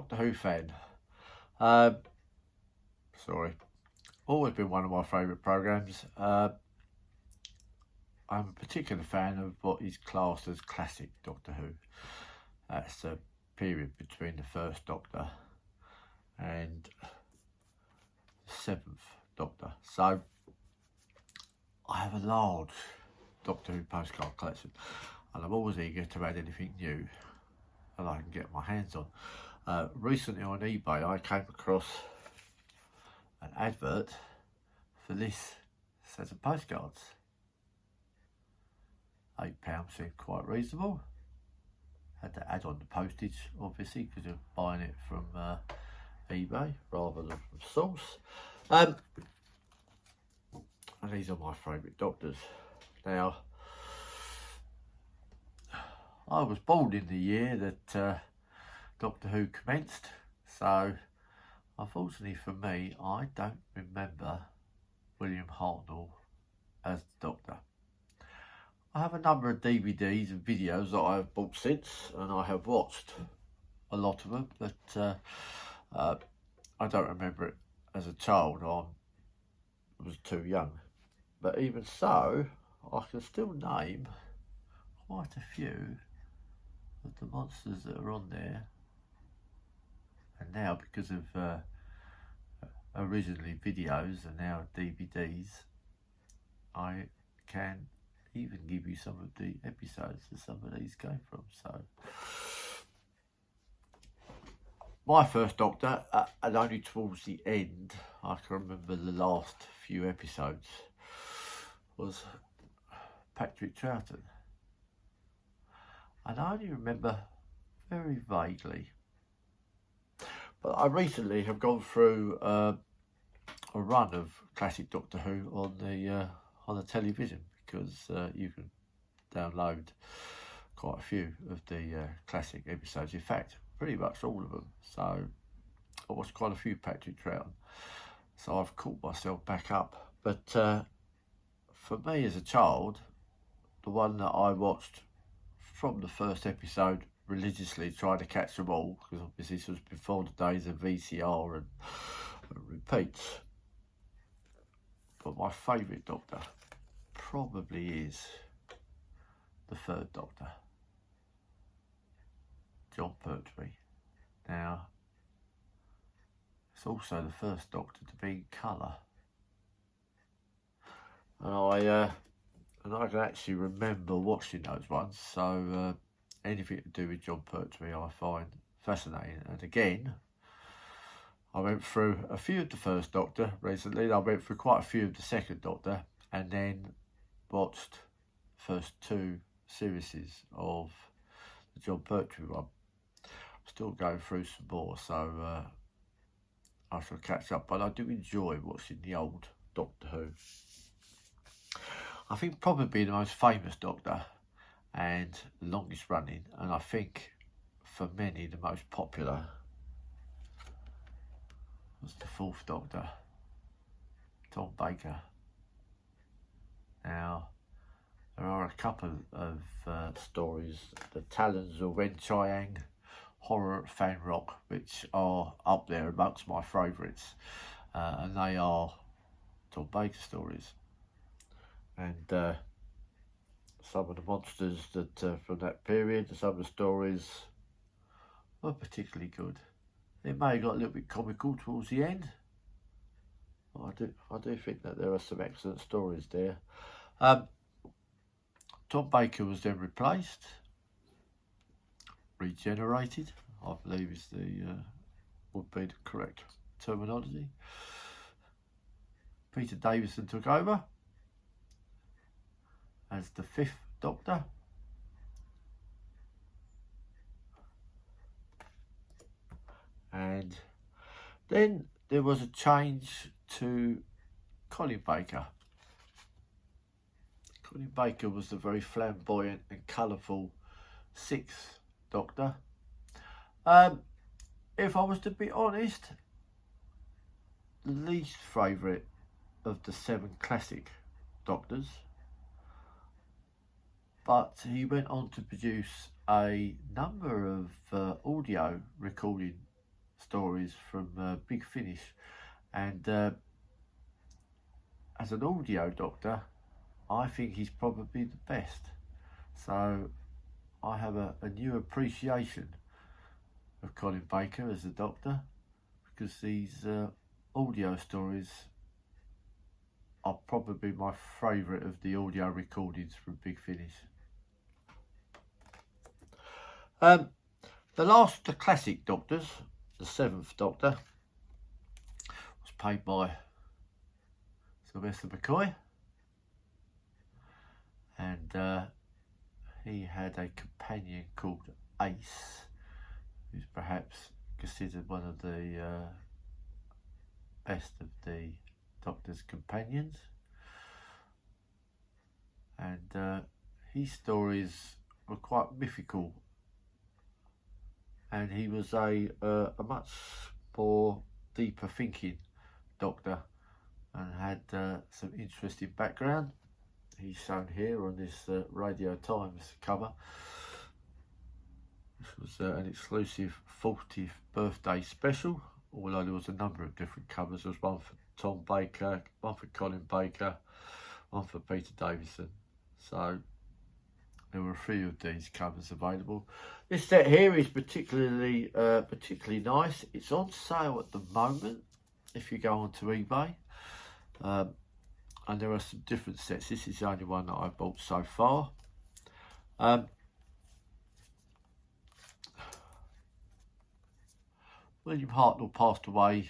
Doctor Who fan. Sorry, always been one of my favourite programmes. I'm a particular fan of what is classed as classic Doctor Who. That's the period between the first Doctor and the seventh Doctor. So I have a large Doctor Who postcard collection, and I'm always eager to add anything new that I can get my hands on. Recently on eBay I came across an advert for this set of postcards. £8 seemed quite reasonable. Had to add on the postage obviously because you're buying it from eBay rather than from source. And these are my favourite Doctors. Now, I was born in the year that Doctor Who commenced, so unfortunately for me, I don't remember William Hartnell as the Doctor. I have a number of DVDs and videos that I have bought since, and I have watched a lot of them, but I don't remember it as a child. I was too young. But even so, I can still name quite a few of the monsters that are on there. And now, because of originally videos and now DVDs, I can even give you some of the episodes that some of these came from. So my first Doctor, and only towards the end, I can remember the last few episodes, was Patrick Troughton. And I only remember very vaguely. But I recently have gone through a run of classic Doctor Who on the television, because you can download quite a few of the classic episodes. In fact, pretty much all of them. So I watched quite a few Patrick Troughton. So I've caught myself back up. But for me as a child, the one that I watched from the first episode religiously, trying to catch them all, because obviously this was before the days of VCR and repeats. But my favourite Doctor probably is the third Doctor, Jon Pertwee. Now, it's also the first Doctor to be in colour, and I can actually remember watching those ones. So anything to do with Jon Pertwee I find fascinating. And again, I went through a few of the first Doctor recently. I went through quite a few of the second Doctor, and then watched the first two series of the Jon Pertwee one. I'm still going through some more, so I shall catch up. But I do enjoy watching the old Doctor Who. I think probably the most famous Doctor and the longest running, and I think for many the most popular, was the fourth Doctor, Tom Baker. Now, there are a couple of stories, the Talons of Wen Chiang, Horror at Fan Rock, which are up there amongst my favourites, and they are Tom Baker stories. And some of the monsters that from that period, some of the stories were particularly good. It may have got a little bit comical towards the end, but I do think that there are some excellent stories there. Tom Baker was then replaced, regenerated, I believe is would be the correct terminology. Peter Davison took over as the fifth Doctor. And then there was a change to Colin Baker. Colin Baker was the very flamboyant and colourful sixth Doctor. If I was to be honest, the least favourite of the 7 classic Doctors, but he went on to produce a number of audio recording stories from Big Finish, and as an audio Doctor, I think he's probably the best. So I have a new appreciation of Colin Baker as a Doctor, because these audio stories are probably my favourite of the audio recordings from Big Finish. The classic Doctors, the 7th Doctor, was played by Sylvester McCoy, and he had a companion called Ace, who's perhaps considered one of the best of the Doctor's companions, and his stories were quite mythical, and he was a much more deeper thinking Doctor, and had some interesting background. He's shown here on this Radio Times cover. This was an exclusive 40th birthday special, although there was a number of different covers. There was one for Tom Baker, one for Colin Baker, one for Peter Davison. So there were a few of these covers available. This set here is particularly nice. It's on sale at the moment if you go onto eBay. And there are some different sets. This is the only one that I've bought so far. William Hartnell passed away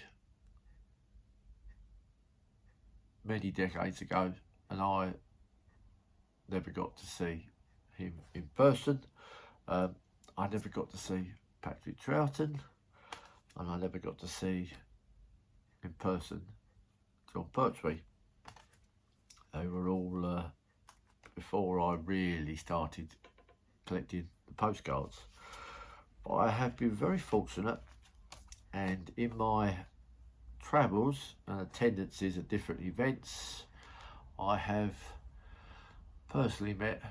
many decades ago, and I never got to see him in person. I never got to see Patrick Troughton, and I never got to see in person John Pertwee. They were all before I really started collecting the postcards. But I have been very fortunate, and in my travels and attendances at different events, I have personally met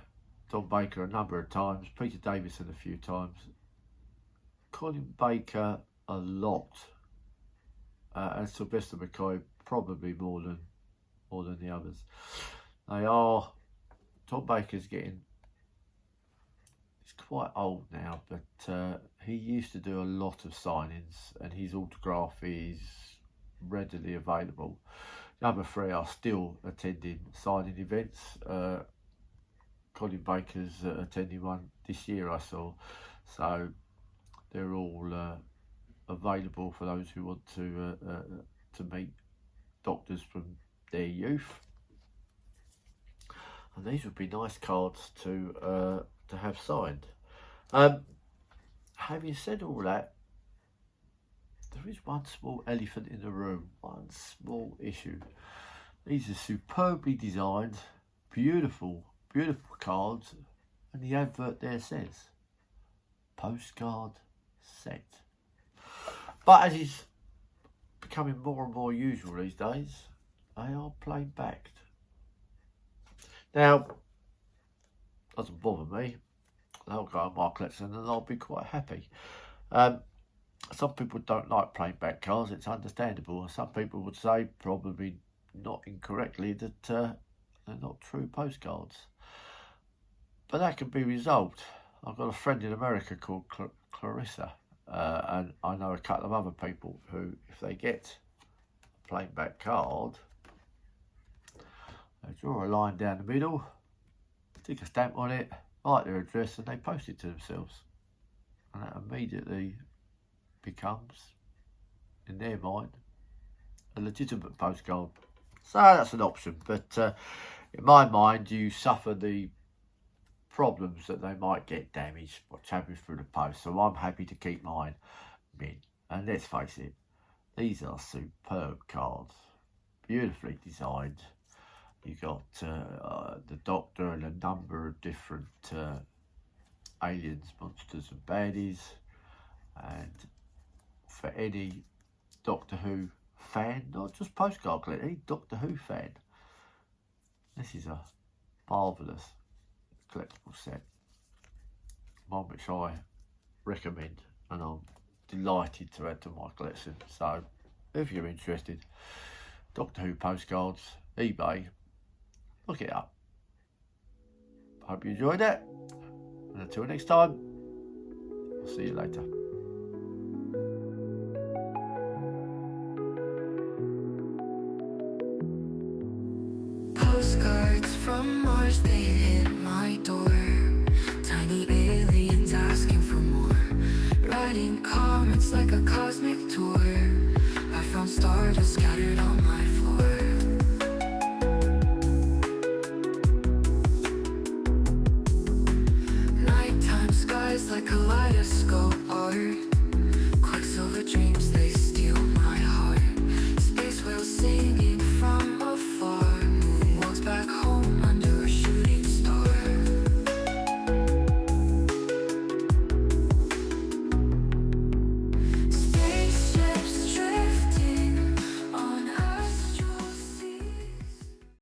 Tom Baker a number of times, Peter Davison a few times, Colin Baker a lot, and Sylvester McCoy probably more than the others. Tom Baker's he's quite old now, but he used to do a lot of signings, and his autograph is readily available. The other three are still attending signing events. Colin Baker's attending one this year, I saw, so they're all available for those who want to meet Doctors from their youth. And these would be nice cards to have signed. Having said all that, there is one small elephant in the room, one small issue. These are superbly designed, beautiful cards, and the advert there says postcard set. But as is becoming more and more usual these days, they are plain backed. Now, doesn't bother me. They'll go in my collection and I'll be quite happy. Some people don't like plain back cards, it's understandable. Some people would say, probably not incorrectly, that they're not true postcards. But that can be resolved. I've got a friend in America called Clarissa, and I know a couple of other people who, if they get a plain back card, they draw a line down the middle, stick a stamp on it, write their address, and they post it to themselves. And that immediately becomes, in their mind, a legitimate postcard. So that's an option, but in my mind, you suffer the problems that they might get damaged by travelling through the post. So I'm happy to keep mine mint. And let's face it, these are superb cards, beautifully designed. You got the Doctor and a number of different aliens, monsters and baddies. And for any Doctor Who fan, not just postcard collector, any Doctor Who fan, this is a marvellous collectible set. One which I recommend, and I'm delighted to add to my collection. So if you're interested, Doctor Who Postcards, eBay, look it up. Hope you enjoyed it, and until next time, I'll see you later. Postcards from Mars, they hit my door. Tiny aliens asking for more. Writing comments like a cosmic tour.